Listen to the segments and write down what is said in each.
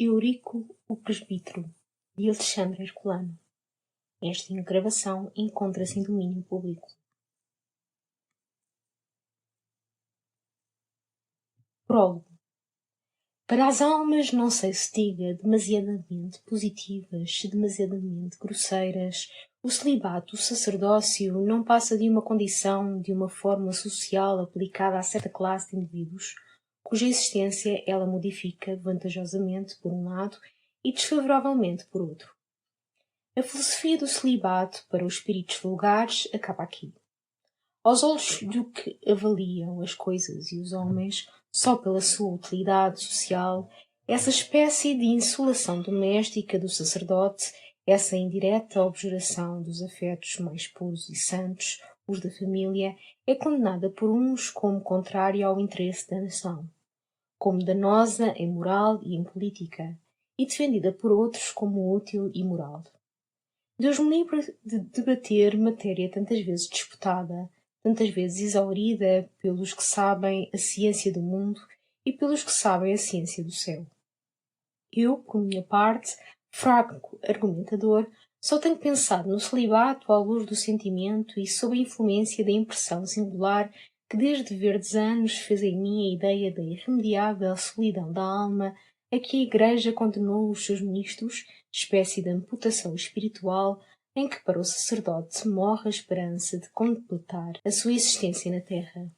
Eurico o Presbítero, de Alexandre Herculano. Esta gravação encontra-se em domínio público. Prólogo. Para as almas, não sei se diga demasiadamente positivas, se demasiadamente grosseiras, o celibato, o sacerdócio, não passa de uma condição, de uma forma social aplicada a certa classe de indivíduos, cuja existência ela modifica vantajosamente por um lado e desfavoravelmente por outro. A filosofia do celibato para os espíritos vulgares acaba aqui. Aos olhos do que avaliam as coisas e os homens, só pela sua utilidade social, essa espécie de insolação doméstica do sacerdote, essa indireta objuração dos afetos mais puros e santos, os da família, é condenada por uns como contrária ao interesse da nação, como danosa em moral e em política, e defendida por outros como útil e moral. Deus me livre de debater matéria tantas vezes disputada, tantas vezes exaurida pelos que sabem a ciência do mundo e pelos que sabem a ciência do céu. Eu, por minha parte, fraco argumentador, só tenho pensado no celibato à luz do sentimento e sob a influência da impressão singular que desde verdes anos fez em mim a ideia da irremediável solidão da alma a que a Igreja condenou os seus ministros, espécie de amputação espiritual em que para o sacerdote morre a esperança de completar a sua existência na terra.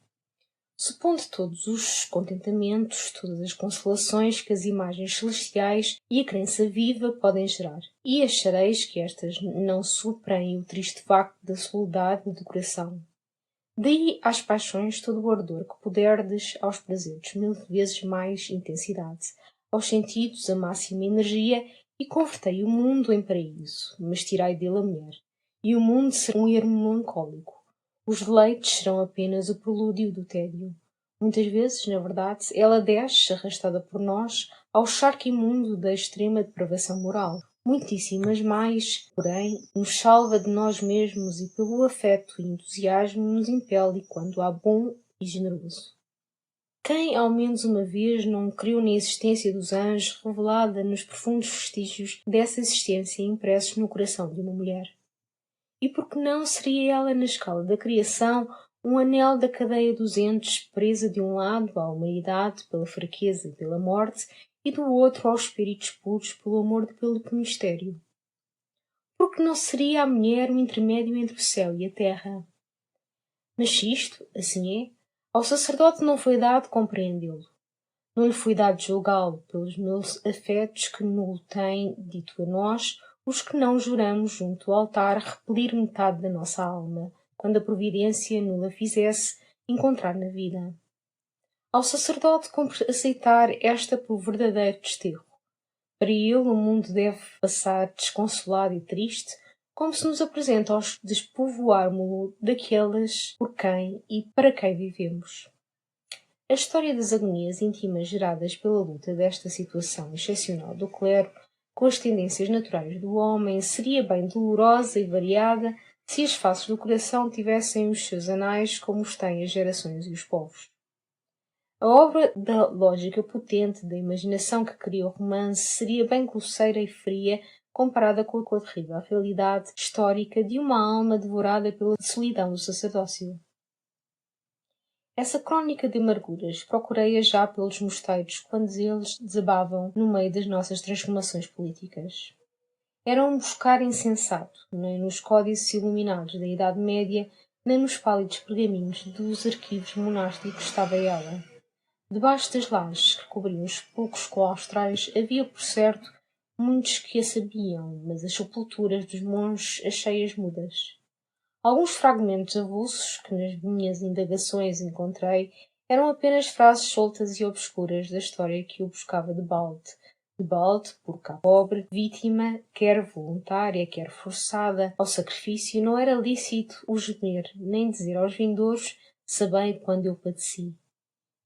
Supondo todos os contentamentos, todas as consolações que as imagens celestiais e a crença viva podem gerar, e achareis que estas não suprem o triste facto da soledade do coração. Daí às paixões todo o ardor que puderdes, aos prazeres 1000 vezes mais intensidade, aos sentidos a máxima energia, e convertei o mundo em paraíso, mas tirai dele a mulher, e o mundo será um ermo melancólico. Os deleites serão apenas o prelúdio do tédio. Muitas vezes, na verdade, ela desce, arrastada por nós, ao charco imundo da extrema depravação moral. Muitíssimas mais, porém, nos salva de nós mesmos e pelo afeto e entusiasmo nos impele quando há bom e generoso. Quem, ao menos uma vez, não creu na existência dos anjos revelada nos profundos vestígios dessa existência impressos no coração de uma mulher? E por que não seria ela, na escala da criação, um anel da cadeia dos entes, presa de um lado à humanidade pela fraqueza e pela morte, e do outro aos espíritos puros pelo amor e pelo mistério? Por que não seria a mulher o intermédio entre o céu e a terra? Mas se isto, assim é, ao sacerdote não foi dado compreendê-lo. Não lhe foi dado julgá-lo pelos meus afetos que nulo têm dito a nós, os que não juramos junto ao altar repelir metade da nossa alma, quando a providência nula fizesse encontrar na vida. Ao sacerdote cumpre aceitar esta por verdadeiro desterro. Para ele o mundo deve passar desconsolado e triste, como se nos apresenta aos despovoarmo-lo daquelas por quem e para quem vivemos. A história das agonias íntimas geradas pela luta desta situação excepcional do clero com as tendências naturais do homem seria bem dolorosa e variada se as faces do coração tivessem os seus anais como os têm as gerações e os povos. A obra da lógica potente da imaginação que cria o romance seria bem grosseira e fria comparada com a terrível realidade histórica de uma alma devorada pela solidão do sacerdócio. Essa crônica de amarguras procurei-a já pelos mosteiros quando eles desabavam no meio das nossas transformações políticas. Era um buscar insensato, nem nos códices iluminados da Idade Média, nem nos pálidos pergaminhos dos arquivos monásticos estava ela. Debaixo das lajes que cobriam os sepulcros claustrais havia, por certo, muitos que a sabiam, mas as sepulturas dos monges achei-as mudas. Alguns fragmentos avulsos que nas minhas indagações encontrei eram apenas frases soltas e obscuras da história que eu buscava de balde, por cá pobre, vítima, quer voluntária, quer forçada, ao sacrifício, não era lícito o gemer, nem dizer aos vindouros, sabei quando eu padeci.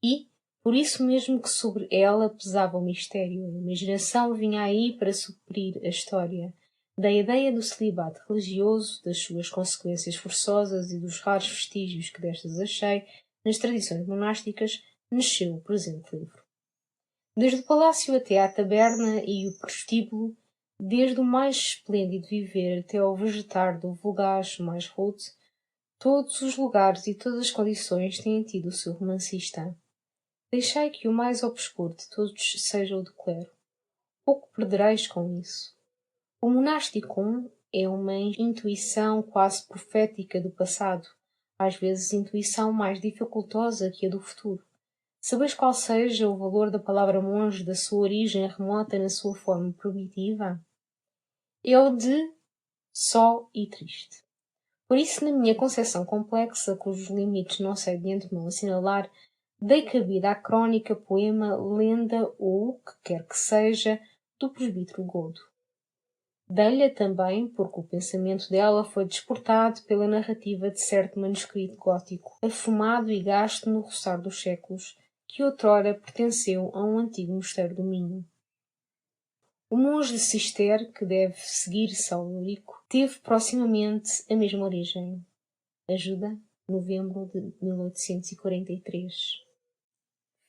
E, por isso mesmo que sobre ela pesava o mistério, a imaginação vinha aí para suprir a história. Da ideia do celibato religioso, das suas consequências forçosas e dos raros vestígios que destas achei nas tradições monásticas, nasceu o presente livro. Desde o palácio até à taberna e o prostíbulo, desde o mais esplêndido viver até ao vegetar do vulgares mais rude, todos os lugares e todas as condições têm tido o seu romancista. Deixai que o mais obscuro de todos seja o do clero. Pouco perdereis com isso. O monasticum é uma intuição quase profética do passado, às vezes intuição mais dificultosa que a do futuro. Sabeis qual seja o valor da palavra monge, da sua origem remota na sua forma primitiva? É o de só e triste. Por isso, na minha concepção complexa, cujos limites não sei de antemão assinalar, dei cabida à crónica, poema, lenda ou o que quer que seja do presbítero Godo. Dei-lhe também porque o pensamento dela foi desportado pela narrativa de certo manuscrito gótico, afumado e gasto no roçar dos séculos, que outrora pertenceu a um antigo mosteiro do Minho. O monge de Cister, que deve seguir-se ao Eurico, teve proximamente a mesma origem. Ajuda, novembro de 1843.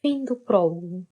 Fim do prólogo.